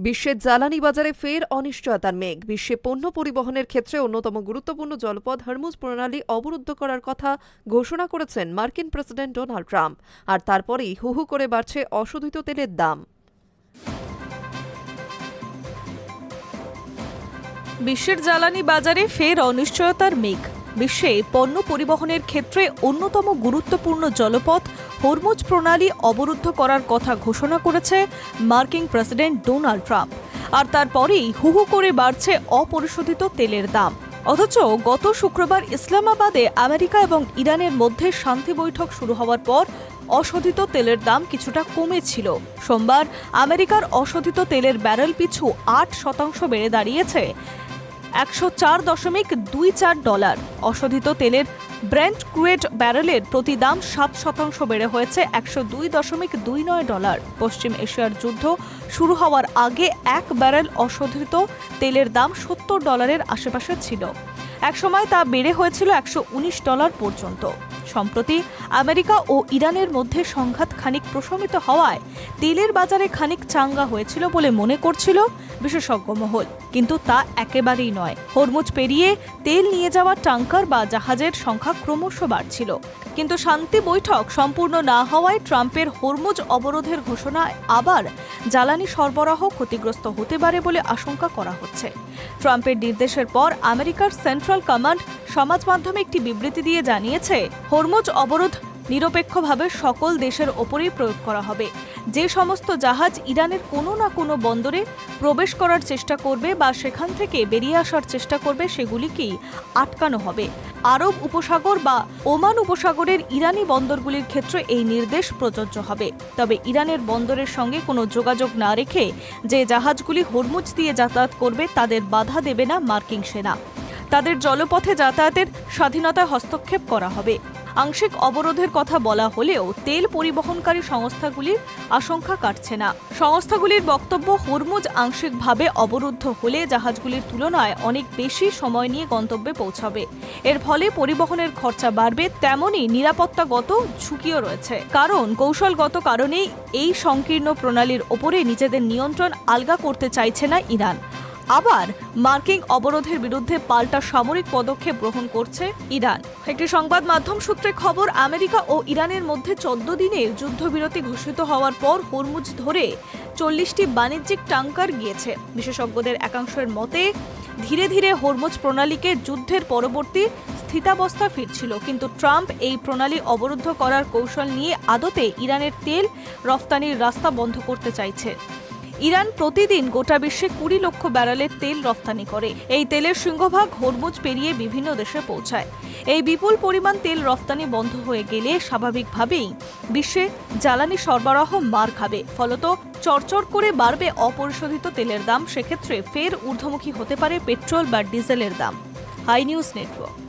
বিশ্বের জ্বালানি বাজারে ফের অনিশ্চয়তার মেঘ। বিশ্বে পণ্য পরিবহনের ক্ষেত্রে অন্যতম গুরুত্বপূর্ণ জলপথ হরমুজ প্রণালী অবরুদ্ধ করার কথা ঘোষণা করেছেন মার্কিন প্রেসিডেন্ট ডোনাল্ড ট্রাম্প। আর তারপরেই হু হু করে বাড়ছে অশোধিত তেলের দাম। বিশ্বের জ্বালানি বাজারে ফের অনিশ্চয়তার মেঘ। বিশ্বে পণ্য পরিবহনের ক্ষেত্রে অন্যতম গুরুত্বপূর্ণ জলপথ হরমুজ প্রণালী অবরুদ্ধ করার কথা ঘোষণা করেছে মার্কিন প্রেসিডেন্ট ডোনাল্ড ট্রাম্প। আর তারপরেই হু হু করে বাড়ছে অপরিশোধিত তেলের দাম। অথচ গত শুক্রবার ইসলামাবাদে আমেরিকা এবং ইরানের মধ্যে শান্তি বৈঠক শুরু হওয়ার পর অশোধিত তেলের দাম কিছুটা কমেছিল। সোমবার আমেরিকার অশোধিত তেলের ব্যারেল পিছু ৮% বেড়ে দাঁড়িয়েছে $104.24। অশোধিত তেলের ব্রেন্ট ক্রুড ব্যারেলের প্রতি দাম 7% বেড়ে হয়েছে $102.29। পশ্চিম এশিয়ার যুদ্ধ শুরু হওয়ার আগে এক ব্যারেল অশোধিত তেলের দাম $70 আশেপাশে ছিল। একসময় তা বেড়ে হয়েছিল $119 পর্যন্ত। সম্প্রতি আমেরিকা ও ইরানের মধ্যে সংঘাত খানিক প্রশমিত হওয়ায় তেলের বাজারে খানিক চাঙ্গা হয়েছিল বলে মনে করছিল বিশেষজ্ঞ মহল, কিন্তু তা একেবারেই নয়। হরমুজ পেরিয়ে তেল নিয়ে যাওয়া ট্যাঙ্কার বা জাহাজের সংখ্যা ক্রমশ বাড়ছিল। কিন্তু শান্তি বৈঠক সম্পূর্ণ না হওয়ায় ট্রাম্পের হরমুজ অবরোধের ঘোষণায় আবার জ্বালানি সরবরাহ ক্ষতিগ্রস্ত হতে পারে বলে আশঙ্কা করা হচ্ছে। ট্রাম্পের নির্দেশের পর আমেরিকার সেন্ট্রাল কমান্ড সমাজ মাধ্যমে একটি বিবৃতি দিয়ে জানিয়েছে, হরমুজ অবরোধ নিরপেক্ষভাবে সকল দেশের ওপরেই প্রয়োগ করা হবে। যে সমস্ত জাহাজ ইরানের কোনো না কোনো বন্দরে প্রবেশ করার চেষ্টা করবে বা সেখান থেকে বেরিয়ে আসার চেষ্টা করবে সেগুলিকেই আটকানো হবে। আরব উপসাগর বা ওমান উপসাগরের ইরানি বন্দরগুলির ক্ষেত্রে এই নির্দেশ প্রযোজ্য হবে। তবে ইরানের বন্দরের সঙ্গে কোনো যোগাযোগ না রেখে যে জাহাজগুলি হরমুজ দিয়ে যাতায়াত করবে তাদের বাধা দেবে না মার্কিন সেনা। তাদের জলপথে যাতায়াতের স্বাধীনতায় হস্তক্ষেপ করা হবে। আংশিক অবরোধের কথা বলা হলেও তেল পরিবহনকারী সংস্থাগুলির আশঙ্কা কাটছে না। সংস্থাগুলির বক্তব্য, হরমুজ আংশিকভাবে অবরুদ্ধ হলে জাহাজগুলির তুলনায় অনেক বেশি সময় নিয়ে গন্তব্যে পৌঁছাবে। এর ফলে পরিবহনের খরচা বাড়বে, তেমনই নিরাপত্তাগত ঝুঁকিও রয়েছে। কারণ কৌশলগত কারণেই এই সংকীর্ণ প্রণালীর ওপরে নিজেদের নিয়ন্ত্রণ আলগা করতে চাইছে না ইরান। আবার মার্কিন অবরোধের বিরুদ্ধে পাল্টা সামরিক পদক্ষেপ গ্রহণ করছে ইরান। একটি সংবাদ মাধ্যম সূত্রে খবর, আমেরিকা ও ইরানের মধ্যে 14 দিনের যুদ্ধবিরতি ঘোষিত হওয়ার পর হরমুজ ধরে 40টি বাণিজ্যিক ট্যাঙ্কার গিয়েছে। বিশেষজ্ঞদের একাংশের মতে ধীরে ধীরে হরমুজ প্রণালীকে যুদ্ধের পরবর্তী স্থিতাবস্থা ফিরছিল। কিন্তু ট্রাম্প এই প্রণালী অবরুদ্ধ করার কৌশল নিয়ে আদতে ইরানের তেল রফতানির রাস্তা বন্ধ করতে চাইছে। ইরান প্রতিদিন গোটা বিশ্বে 20 লক্ষ ব্যারেলের তেল রফতানি করে। এই তেলের সিংহভাগ হরমুজ পেরিয়ে বিভিন্ন দেশে পৌঁছায়। এই বিপুল পরিমাণ তেল রফতানি বন্ধ হয়ে গেলে স্বাভাবিকভাবেই বিশ্বে জ্বালানি সরবরাহ মার খাবে। ফলত চড়চড় করে বাড়বে অপরিশোধিত তেলের দাম। সেক্ষেত্রে ফের ঊর্ধ্বমুখী হতে পারে পেট্রোল বা ডিজেলের দাম। Hi news network.